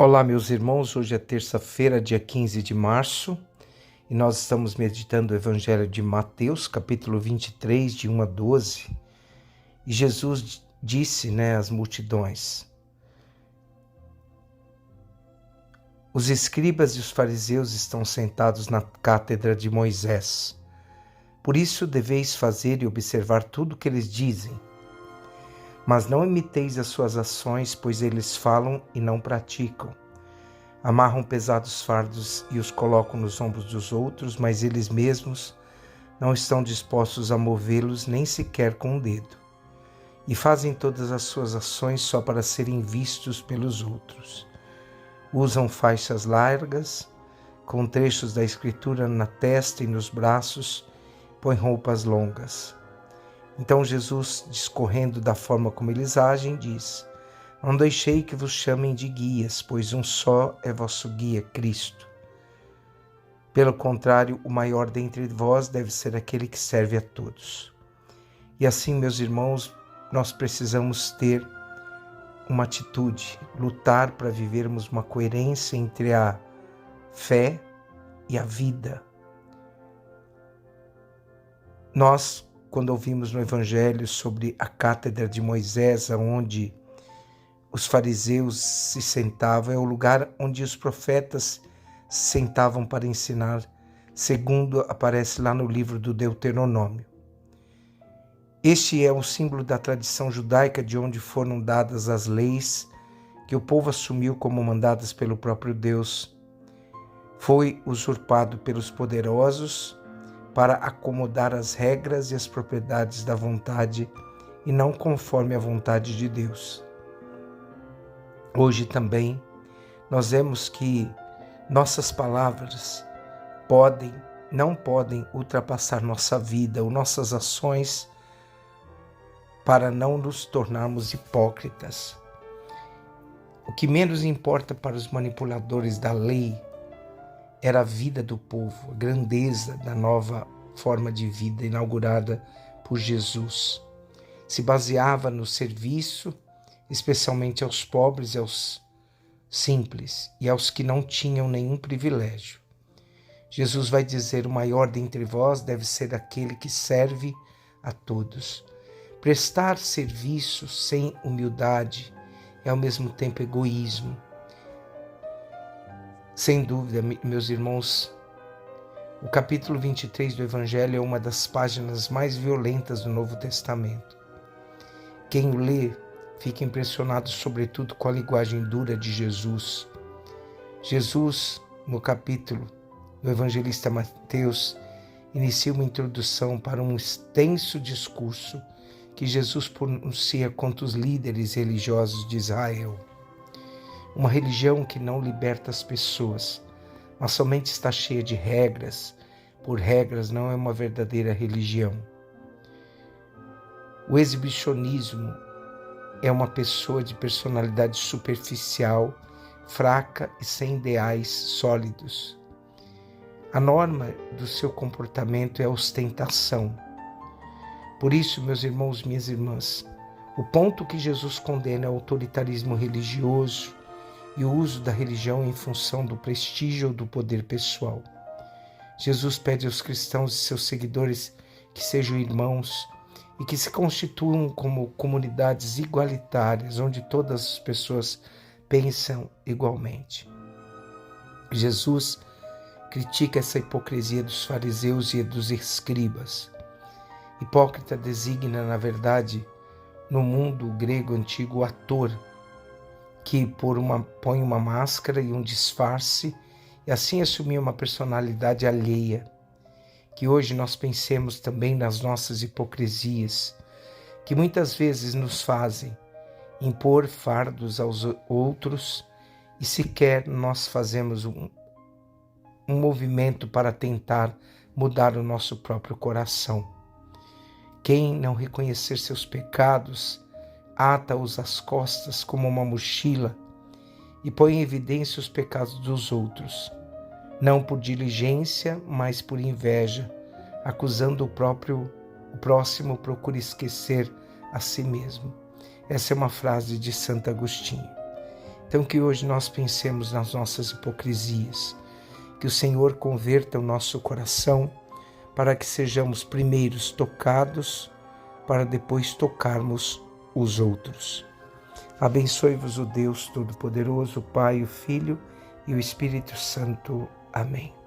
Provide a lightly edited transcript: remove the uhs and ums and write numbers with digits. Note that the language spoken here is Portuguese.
Olá, meus irmãos. Hoje é terça-feira, dia 15 de março, e nós estamos meditando o Evangelho de Mateus, capítulo 23, de 1 a 12. E Jesus disse, às multidões: os escribas e os fariseus estão sentados na cátedra de Moisés. Por isso deveis fazer e observar tudo o que eles dizem. Mas não imiteis as suas ações, pois eles falam e não praticam. Amarram pesados fardos e os colocam nos ombros dos outros, mas eles mesmos não estão dispostos a movê-los nem sequer com o dedo. E fazem todas as suas ações só para serem vistos pelos outros. Usam faixas largas, com trechos da Escritura na testa e nos braços, põem roupas longas. Então Jesus, discorrendo da forma como eles agem, diz: não deixei que vos chamem de guias, pois um só é vosso guia, Cristo. Pelo contrário, o maior dentre vós deve ser aquele que serve a todos. E assim, meus irmãos, nós precisamos ter uma atitude, lutar para vivermos uma coerência entre a fé e a vida. Nós, quando ouvimos no Evangelho sobre a cátedra de Moisés, onde os fariseus se sentavam, é o lugar onde os profetas se sentavam para ensinar, segundo aparece lá no livro do Deuteronômio. Este é o símbolo da tradição judaica, de onde foram dadas as leis que o povo assumiu como mandadas pelo próprio Deus. Foi usurpado pelos poderosos para acomodar as regras e as propriedades da vontade e não conforme a vontade de Deus. Hoje também nós vemos que nossas palavras não podem ultrapassar nossa vida ou nossas ações para não nos tornarmos hipócritas. O que menos importa para os manipuladores da lei era a vida do povo, a grandeza da nova forma de vida inaugurada por Jesus. Se baseava no serviço, especialmente aos pobres e aos simples e aos que não tinham nenhum privilégio. Jesus vai dizer: o maior dentre vós deve ser aquele que serve a todos. Prestar serviço sem humildade é ao mesmo tempo egoísmo. Sem dúvida, meus irmãos, o capítulo 23 do Evangelho é uma das páginas mais violentas do Novo Testamento. Quem o lê fica impressionado, sobretudo, com a linguagem dura de Jesus. Jesus, no capítulo do evangelista Mateus, inicia uma introdução para um extenso discurso que Jesus pronuncia contra os líderes religiosos de Israel. Uma religião que não liberta as pessoas, mas somente está cheia de regras. Por regras, não é uma verdadeira religião. O exibicionismo é uma pessoa de personalidade superficial, fraca e sem ideais sólidos. A norma do seu comportamento é a ostentação. Por isso, meus irmãos, minhas irmãs, o ponto que Jesus condena é o autoritarismo religioso e o uso da religião em função do prestígio ou do poder pessoal. Jesus pede aos cristãos e seus seguidores que sejam irmãos e que se constituam como comunidades igualitárias, onde todas as pessoas pensam igualmente. Jesus critica essa hipocrisia dos fariseus e dos escribas. Hipócrita designa, na verdade, no mundo grego antigo, o ator, que põe uma máscara e um disfarce e assim assumir uma personalidade alheia. Que hoje nós pensemos também nas nossas hipocrisias, que muitas vezes nos fazem impor fardos aos outros e sequer nós fazemos um movimento para tentar mudar o nosso próprio coração. Quem não reconhecer seus pecados, ata-os às costas como uma mochila e põe em evidência os pecados dos outros, não por diligência, mas por inveja, acusando o próximo, procura esquecer a si mesmo. Essa é uma frase de Santo Agostinho. Então que hoje nós pensemos nas nossas hipocrisias, que o Senhor converta o nosso coração para que sejamos primeiros tocados, para depois tocarmos os outros. Abençoe-vos o Deus Todo-Poderoso, o Pai, o Filho e o Espírito Santo. Amém.